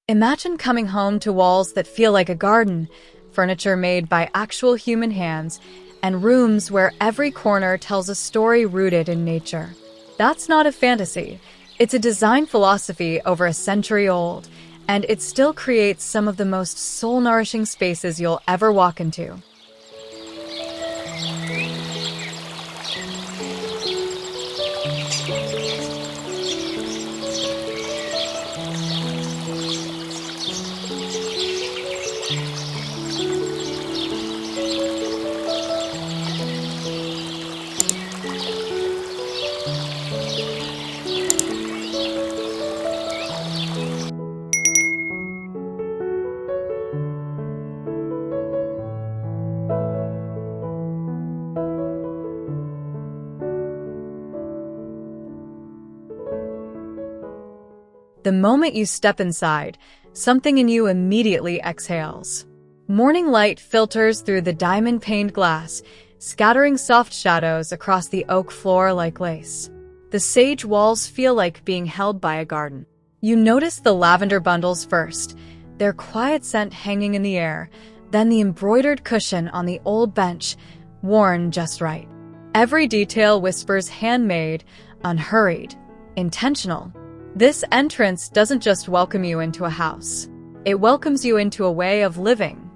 Imagine coming home to walls that feel like a garden, furniture made by actual human hands, and rooms where every corner tells a story rooted in nature. That's not a fantasy. It's a design philosophy over a century old, and it still creates some of the most soul-nourishing spaces you'll ever walk into. The moment you step inside, something in you immediately exhales. Morning light filters through the diamond-paned glass, scattering soft shadows across the oak floor like lace. The sage walls feel like being held by a garden. You notice the lavender bundles first, their quiet scent hanging in the air, then the embroidered cushion on the old bench, worn just right. Every detail whispers handmade, unhurried, intentional. This entrance doesn't just welcome you into a house. It welcomes you into a way of living.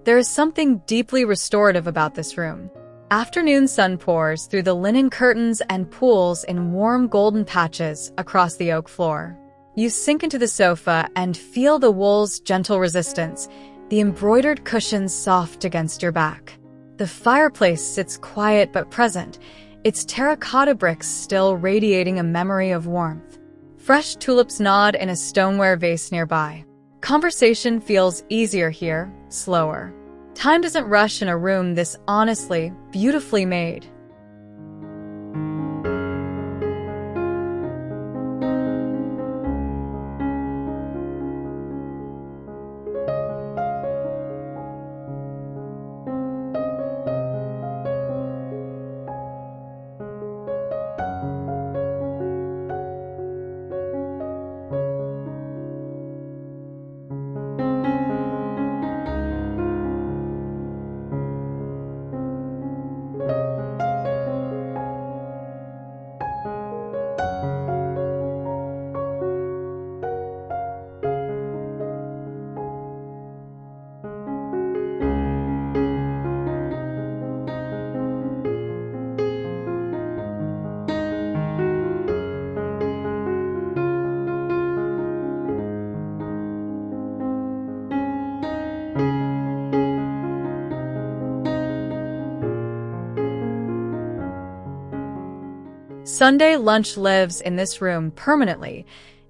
There is something deeply restorative about this room. Afternoon sun pours through the linen curtains and pools in warm golden patches across the oak floor. You sink into the sofa and feel the wool's gentle resistance, the embroidered cushions soft against your back. The fireplace sits quiet but present, its terracotta bricks still radiating a memory of warmth. Fresh tulips nod in a stoneware vase nearby. Conversation feels easier here, slower. Time doesn't rush in a room this honestly, beautifully made. Sunday lunch lives in this room permanently,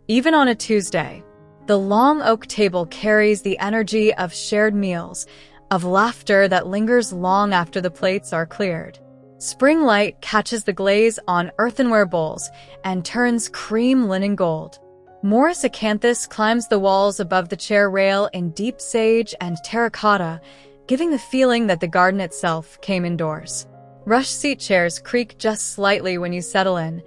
even on a Tuesday. The long oak table carries the energy of shared meals, of laughter that lingers long after the plates are cleared. Spring light catches the glaze on earthenware bowls and turns cream linen gold. Morris acanthus climbs the walls above the chair rail in deep sage and terracotta, giving the feeling that the garden itself came indoors. Rush seat chairs creak just slightly when you settle in,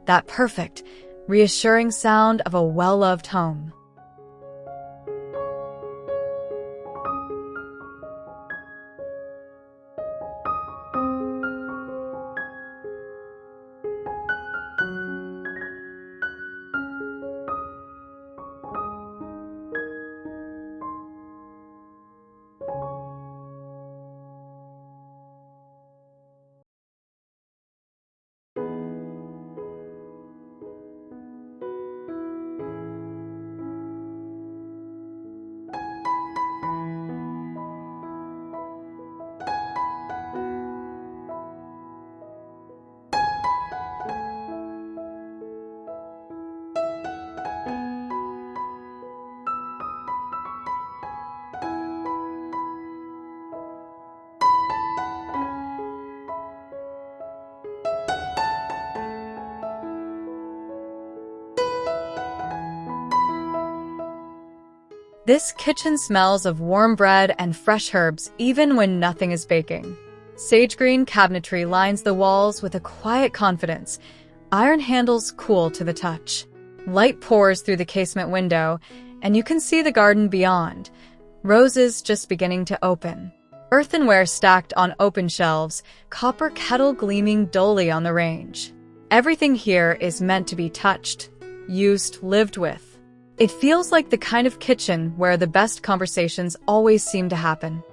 that perfect, reassuring sound of a well-loved home. This kitchen smells of warm bread and fresh herbs even when nothing is baking. Sage green cabinetry lines the walls with a quiet confidence, iron handles cool to the touch. Light pours through the casement window, and you can see the garden beyond, roses just beginning to open. Earthenware stacked on open shelves, copper kettle gleaming dully on the range. Everything here is meant to be touched, used, lived with. It feels like the kind of kitchen where the best conversations always seem to happen.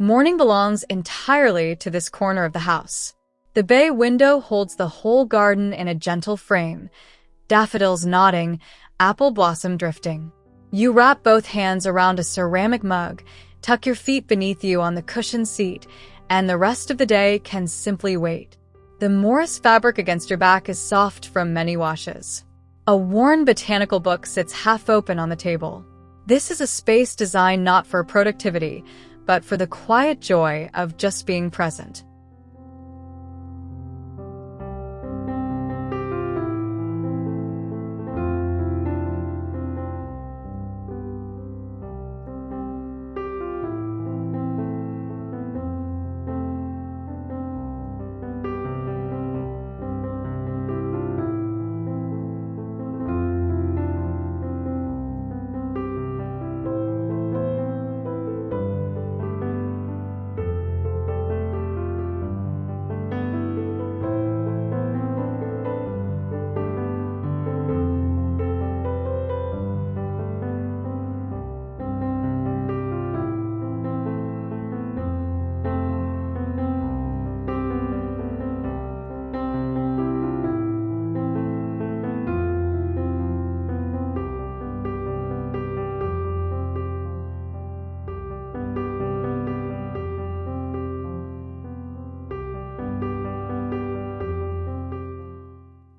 Morning belongs entirely to this corner of the house. The bay window holds the whole garden in a gentle frame, daffodils nodding, apple blossom drifting. You wrap both hands around a ceramic mug, tuck your feet beneath you on the cushioned seat, and the rest of the day can simply wait. The Morris fabric against your back is soft from many washes. A worn botanical book sits half open on the table. This is a space designed not for productivity, but for the quiet joy of just being present.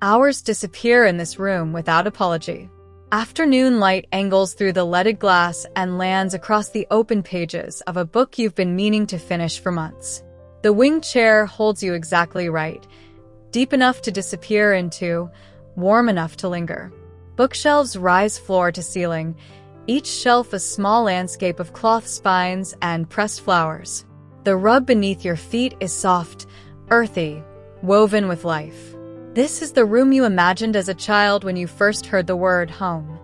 Hours disappear in this room without apology. Afternoon light angles through the leaded glass and lands across the open pages of a book you've been meaning to finish for months. The wing chair holds you exactly right, deep enough to disappear into, warm enough to linger. Bookshelves rise floor to ceiling, each shelf a small landscape of cloth spines and pressed flowers. The rug beneath your feet is soft, earthy, woven with life. This is the room you imagined as a child when you first heard the word home.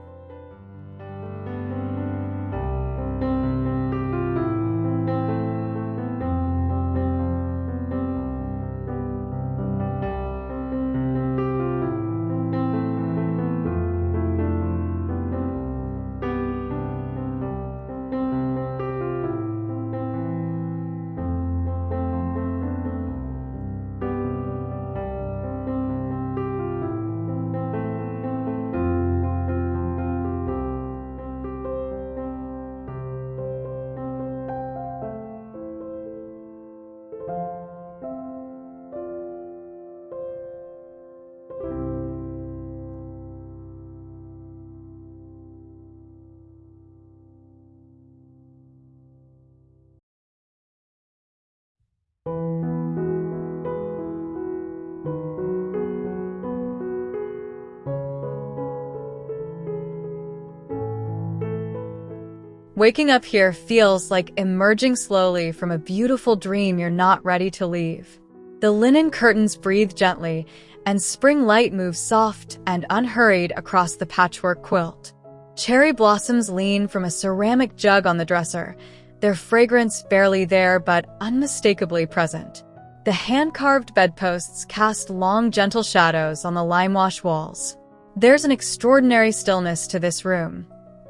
Waking up here feels like emerging slowly from a beautiful dream you're not ready to leave. The linen curtains breathe gently, and spring light moves soft and unhurried across the patchwork quilt. Cherry blossoms lean from a ceramic jug on the dresser, their fragrance barely there but unmistakably present. The hand-carved bedposts cast long, gentle shadows on the limewash walls. There's an extraordinary stillness to this room.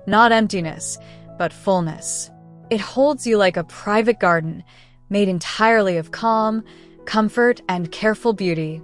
Not emptiness, but fullness. It holds you like a private garden, made entirely of calm, comfort, and careful beauty.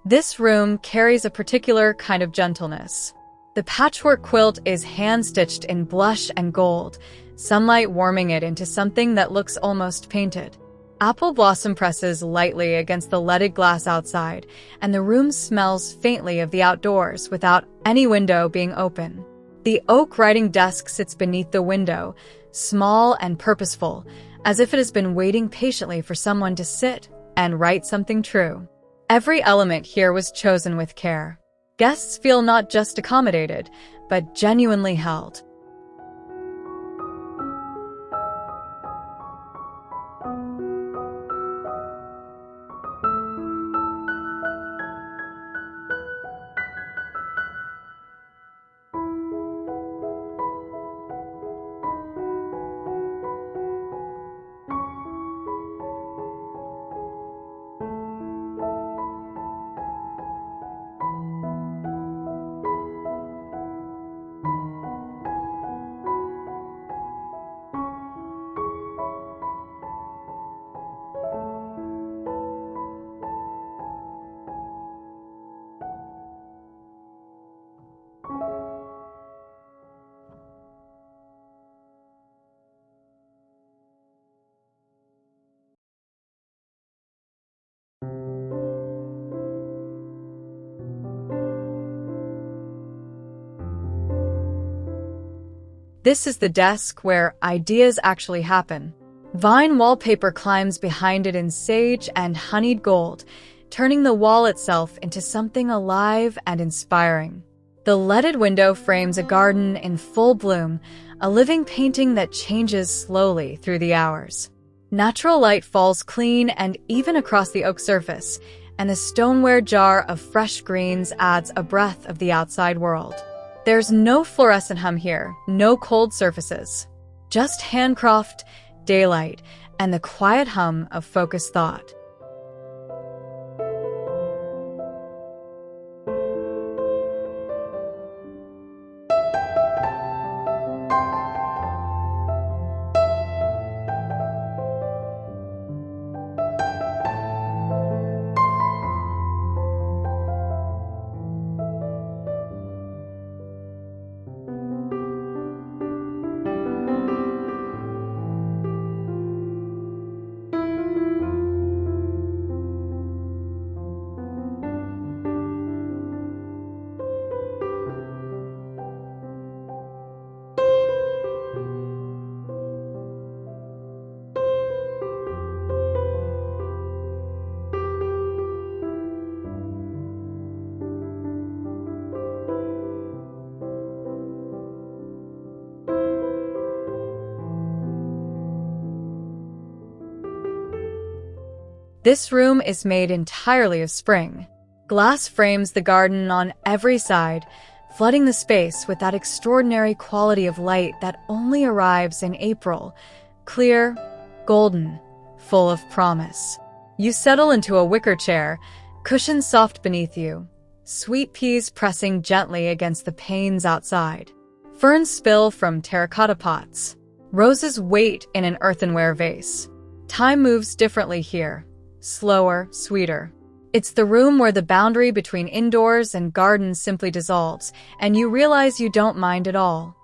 This room carries a particular kind of gentleness. The patchwork quilt is hand-stitched in blush and gold, sunlight warming it into something that looks almost painted. Apple blossom presses lightly against the leaded glass outside, and the room smells faintly of the outdoors without any window being open. The oak writing desk sits beneath the window, small and purposeful, as if it has been waiting patiently for someone to sit and write something true. Every element here was chosen with care. Guests feel not just accommodated, but genuinely held. This is the desk where ideas actually happen. Vine wallpaper climbs behind it in sage and honeyed gold, turning the wall itself into something alive and inspiring. The leaded window frames a garden in full bloom, a living painting that changes slowly through the hours. Natural light falls clean and even across the oak surface, and the stoneware jar of fresh greens adds a breath of the outside world. There's no fluorescent hum here, no cold surfaces. Just handcraft, daylight, and the quiet hum of focused thought. This room is made entirely of spring. Glass frames the garden on every side, flooding the space with that extraordinary quality of light that only arrives in April, clear, golden, full of promise. You settle into a wicker chair, Cushions soft beneath you, sweet peas pressing gently against the panes outside. Ferns spill from terracotta pots. Roses wait in an earthenware vase. Time moves differently here, slower, sweeter. It's the room where the boundary between indoors and gardens simply dissolves, and you realize you don't mind at all.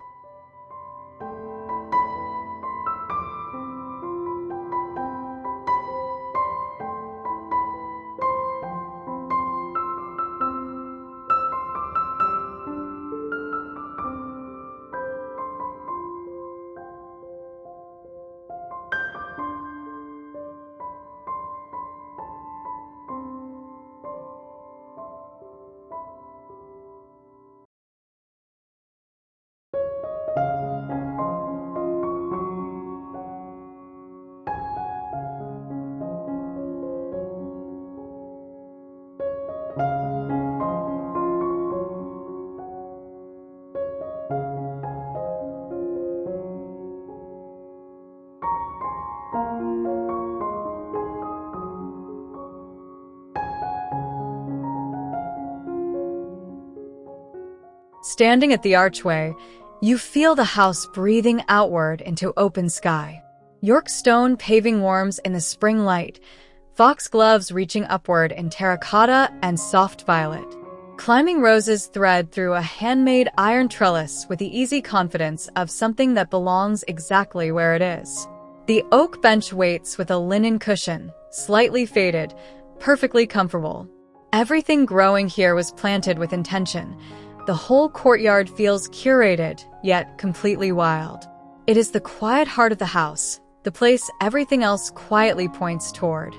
Standing at the archway, you feel the house breathing outward into open sky. York stone paving warms in the spring light, foxgloves reaching upward in terracotta and soft violet. Climbing roses thread through a handmade iron trellis with the easy confidence of something that belongs exactly where it is. The oak bench waits with a linen cushion, slightly faded, perfectly comfortable. Everything growing here was planted with intention. The whole courtyard feels curated, yet completely wild. It is the quiet heart of the house, the place everything else quietly points toward.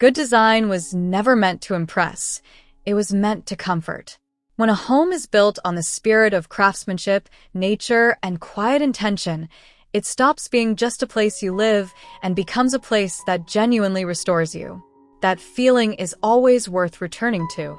Good design was never meant to impress. It was meant to comfort. When a home is built on the spirit of craftsmanship, nature, and quiet intention, it stops being just a place you live and becomes a place that genuinely restores you. That feeling is always worth returning to.